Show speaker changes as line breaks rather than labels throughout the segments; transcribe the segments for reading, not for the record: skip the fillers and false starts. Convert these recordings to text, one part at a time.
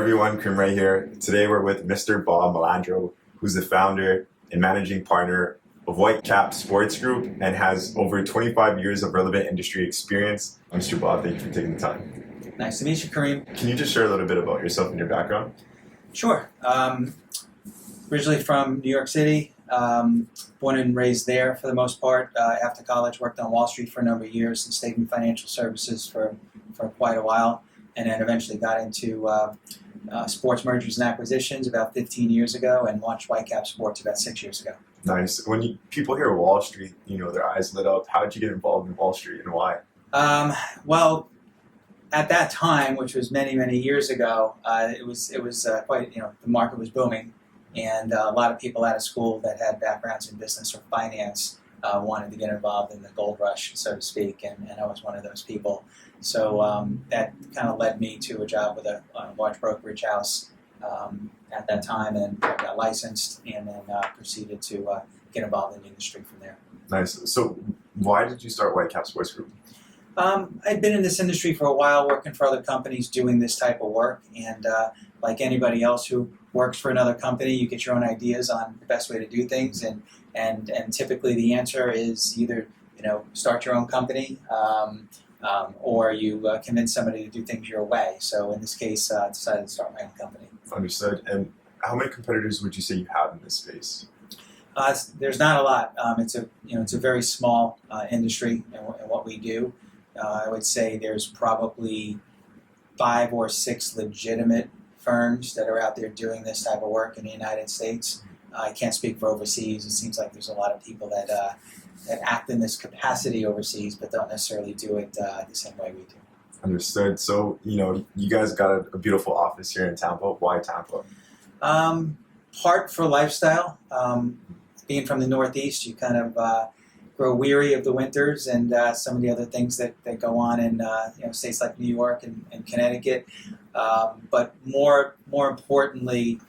everyone, Kareem right here. Today we're with Mr. Bob Malandro, who's the founder and managing partner of Whitecap Sports Group and has over 25 years of relevant industry experience. Mr. Bob, thank you for taking the time.
Nice to meet you, Kareem.
Can you just share a little bit about yourself and your background?
Sure. Originally from New York City, born and raised there for the most part. After college, worked on Wall Street for a number of years and stayed in financial services for quite a while, and then eventually got into sports mergers and acquisitions about 15 years ago and launched Whitecap Sports about 6 years ago.
Nice. When people hear Wall Street, their eyes lit up. How did you get involved in Wall Street and why?
Well, at that time, which was many, many years ago, it was quite, the market was booming, and a lot of people out of school that had backgrounds in business or finance wanted to get involved in the gold rush, so to speak, and I was one of those people. So that kind of led me to a job with a large brokerage house at that time, and I got licensed, and then proceeded to get involved in the industry from there.
Nice. So why did you start Whitecap Sports Group?
I'd been in this industry for a while, working for other companies, doing this type of work, and like anybody else who works for another company, you get your own ideas on the best way to do things, and typically the answer is either start your own company, or you convince somebody to do things your way. So in this case, I decided to start my own company.
Understood. And how many competitors would you say you have in this space?
There's not a lot. It's a very small industry in what we do. I would say there's probably 5 or 6 legitimate firms that are out there doing this type of work in the United States. I can't speak for overseas. It seems like there's a lot of people that act in this capacity overseas, but don't necessarily do it the same way we do.
Understood. So, you guys got a beautiful office here in Tampa. Why Tampa?
Part for lifestyle. Being from the Northeast, you kind of grow weary of the winters and some of the other things that go on in states like New York and Connecticut. But more importantly,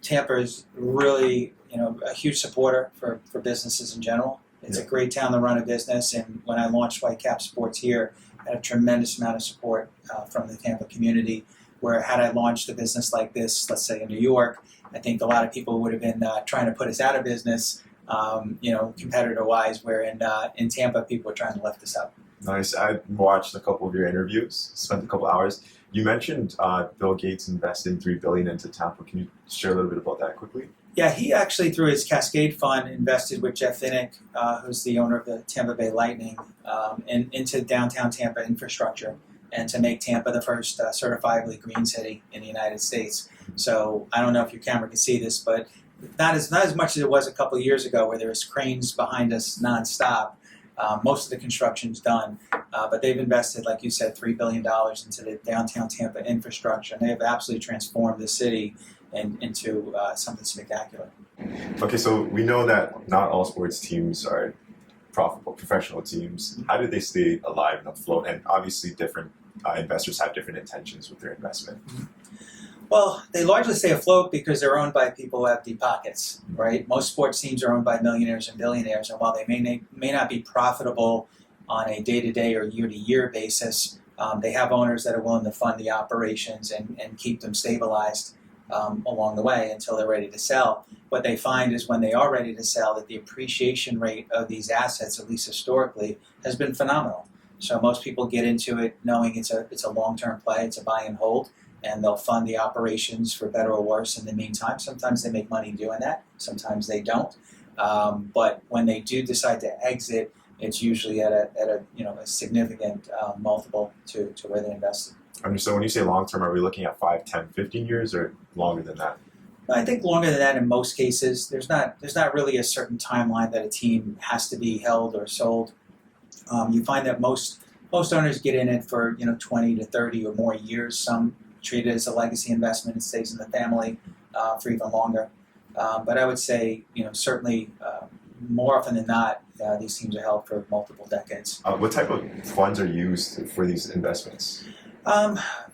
Tampa is really a huge supporter for businesses in general. It's a great town to run a business, and when I launched Whitecap Sports here, I had a tremendous amount of support from the Tampa community, where had I launched a business like this, let's say in New York, I think a lot of people would have been trying to put us out of business, competitor-wise, where in Tampa, people were trying to lift us up.
Nice. I watched a couple of your interviews, spent a couple hours. You mentioned Bill Gates invested $3 billion into Tampa. Can you share a little bit about that quickly?
Yeah, he actually, through his Cascade Fund, invested with Jeff Innick, who's the owner of the Tampa Bay Lightning, into downtown Tampa infrastructure, and to make Tampa the first certifiably green city in the United States. So I don't know if your camera can see this, but not as much as it was a couple of years ago, where there was cranes behind us nonstop. Most of the construction's done, but they've invested, like you said, $3 billion into the downtown Tampa infrastructure, and they have absolutely transformed the city into something spectacular.
Okay, so we know that not all sports teams are profitable, professional teams. How do they stay alive and afloat? And obviously different investors have different intentions with their investment.
Well, they largely stay afloat because they're owned by people who have deep pockets, right? Most sports teams are owned by millionaires and billionaires, and while they may not be profitable on a day-to-day or year-to-year basis, they have owners that are willing to fund the operations and keep them stabilized along the way until they're ready to sell. What they find is when they are ready to sell, that the appreciation rate of these assets, at least historically, has been phenomenal. So most people get into it knowing it's a long-term play, it's a buy and hold, and they'll fund the operations for better or worse in the meantime. Sometimes they make money doing that, sometimes they don't. But when they do decide to exit, it's usually at a significant multiple to where they invested.
So when you say long-term, are we looking at 5, 10, 15 years or longer than that?
I think longer than that in most cases. There's not really a certain timeline that a team has to be held or sold. You find that most owners get in it for 20 to 30 or more years. Some treat it as a legacy investment and stays in the family for even longer. But I would say certainly more often than not, these teams are held for multiple decades.
What type of funds are used for these investments?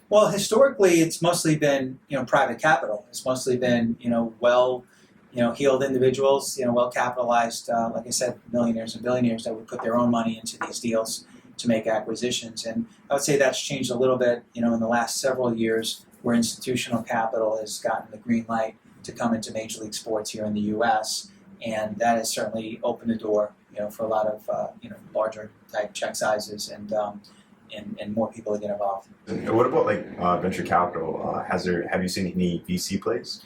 Well, historically, it's mostly been private capital. It's mostly been heeled individuals, well capitalized, like I said, millionaires and billionaires that would put their own money into these deals to make acquisitions. And I would say that's changed a little bit, in the last several years, where institutional capital has gotten the green light to come into Major League sports here in the U.S., and that has certainly opened the door, for a lot of larger type check sizes and more people to get involved.
And what about venture capital? Have you seen any VC plays?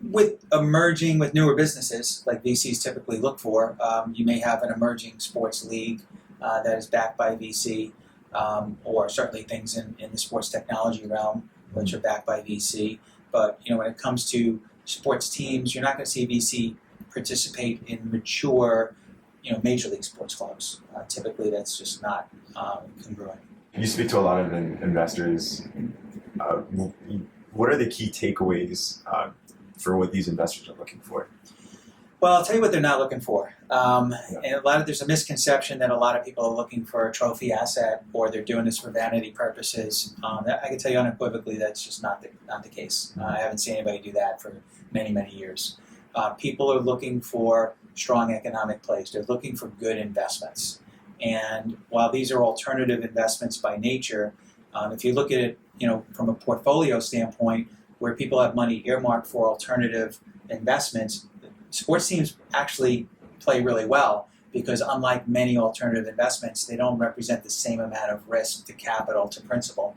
With newer businesses like VCs typically look for, you may have an emerging sports league that is backed by VC, or certainly things in the sports technology realm which are backed by VC. But when it comes to sports teams, you're not going to see VC participate in mature, major league sports clubs. Typically, that's just not congruent.
You speak to a lot of investors. What are the key takeaways for what these investors are looking for?
Well, I'll tell you what they're not looking for. And there's a misconception that a lot of people are looking for a trophy asset, or they're doing this for vanity purposes. I can tell you unequivocally that's just not the case. I haven't seen anybody do that for many, many years. People are looking for strong economic plays. They're looking for good investments. And while these are alternative investments by nature, if you look at it, from a portfolio standpoint, where people have money earmarked for alternative investments, sports teams actually play really well, because unlike many alternative investments, they don't represent the same amount of risk to capital to principal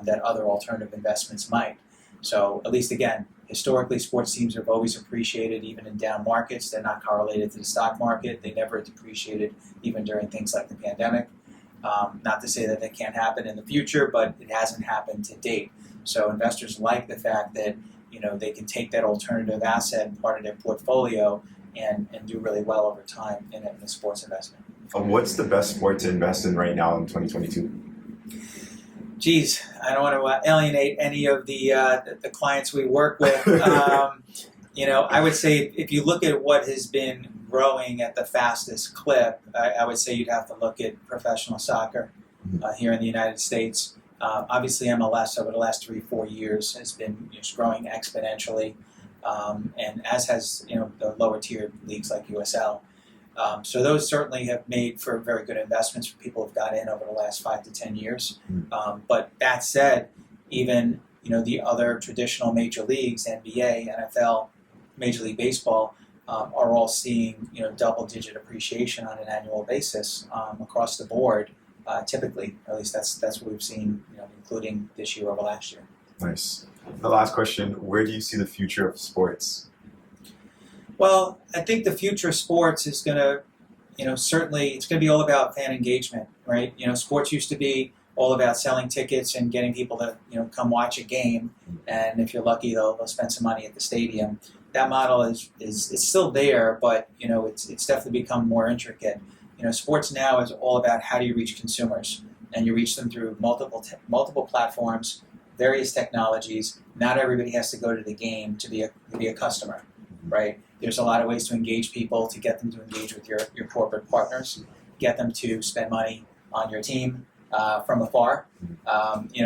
that other alternative investments might. So at least again, historically, sports teams have always appreciated even in down markets. They're not correlated to the stock market. They never depreciated even during things like the pandemic. Not to say that they can't happen in the future, but it hasn't happened to date. So investors like the fact that they can take that alternative asset and part of their portfolio and do really well over time in a sports investment.
What's the best sport to invest in right now in 2022?
Geez, I don't want to alienate any of the clients we work with. I would say if you look at what has been growing at the fastest clip, I would say you'd have to look at professional soccer here in the United States. Obviously, MLS over the last 3-4 years has been just growing exponentially, and as has the lower tier leagues like USL. So those certainly have made for very good investments for people who've got in over the last 5 to 10 years. But that said, even the other traditional major leagues, NBA, NFL, Major League Baseball, are all seeing double-digit appreciation on an annual basis across the board. Typically, at least that's what we've seen, including this year over last year.
Nice. The last question: where do you see the future of sports?
Well, I think the future of sports is going to, certainly it's going to be all about fan engagement, right? Sports used to be all about selling tickets and getting people to, come watch a game, and if you're lucky, they'll spend some money at the stadium. That model is still there, but it's definitely become more intricate. Sports now is all about how do you reach consumers, and you reach them through multiple platforms, various technologies. Not everybody has to go to the game to be a customer, right? There's a lot of ways to engage people, to get them to engage with your corporate partners, get them to spend money on your team from afar.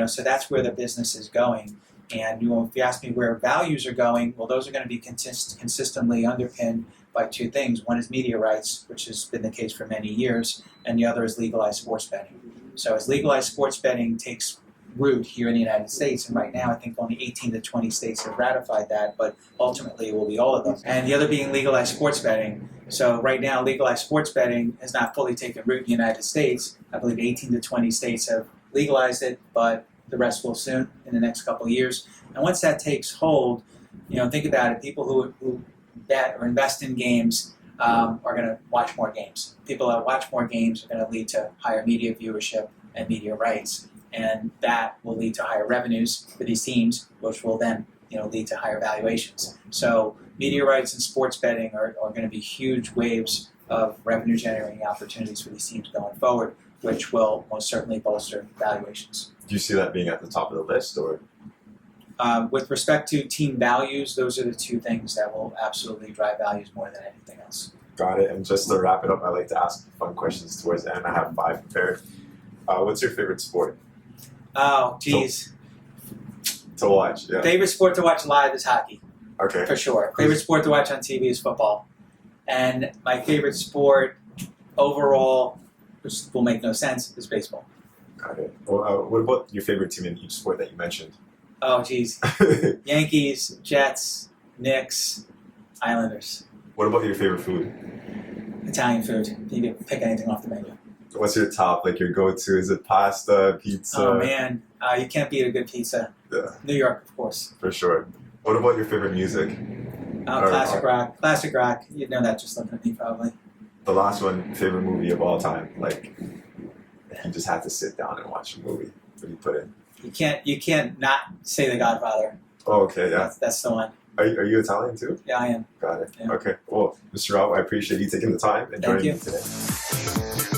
So that's where the business is going. And if you ask me where values are going, well, those are going to be consistently underpinned by two things. One is media rights, which has been the case for many years, and the other is legalized sports betting. So as legalized sports betting takes root here in the United States, and right now I think only 18 to 20 states have ratified that, but ultimately it will be all of them. And the other being legalized sports betting. So right now legalized sports betting has not fully taken root in the United States. I believe 18 to 20 states have legalized it, but the rest will soon in the next couple of years. And once that takes hold, think about it, people who bet or invest in games are going to watch more games. People that watch more games are going to lead to higher media viewership and media rights. And that will lead to higher revenues for these teams, which will then lead to higher valuations. So media rights and sports betting are going to be huge waves of revenue generating opportunities for these teams going forward, which will most certainly bolster valuations.
Do you see that being at the top of the list, or?
With respect to team values, those are the two things that will absolutely drive values more than anything else.
Got it. And just to wrap it up, I like to ask fun questions towards the end. I have 5 prepared. What's your favorite sport?
Oh, geez.
To watch, yeah.
Favorite sport to watch live is hockey.
Okay.
For sure. Favorite sport to watch on TV is football. And my favorite sport overall, which will make no sense, is baseball.
Got it. Well, what about your favorite team in each sport that you mentioned?
Oh, geez. Yankees, Jets, Knicks, Islanders.
What about your favorite food?
Italian food. You can pick anything off the menu.
What's your top, like your go-to? Is it pasta, pizza?
Oh, man. You can't beat a good pizza.
Yeah,
New York, of course.
for sure. What about your favorite music?
Classic rock. Classic rock. You'd know that just looking at me, probably.
The last one, favorite movie of all time. Like, if you just had to sit down and watch a movie, what do you put in?
You can't not say The Godfather.
Oh, okay, yeah.
That's the one.
Are you Italian too?
Yeah, I am.
Got it.
Yeah.
Okay. Well, Mr. Rao, I appreciate you taking the time and
Thank
joining
you.
me today.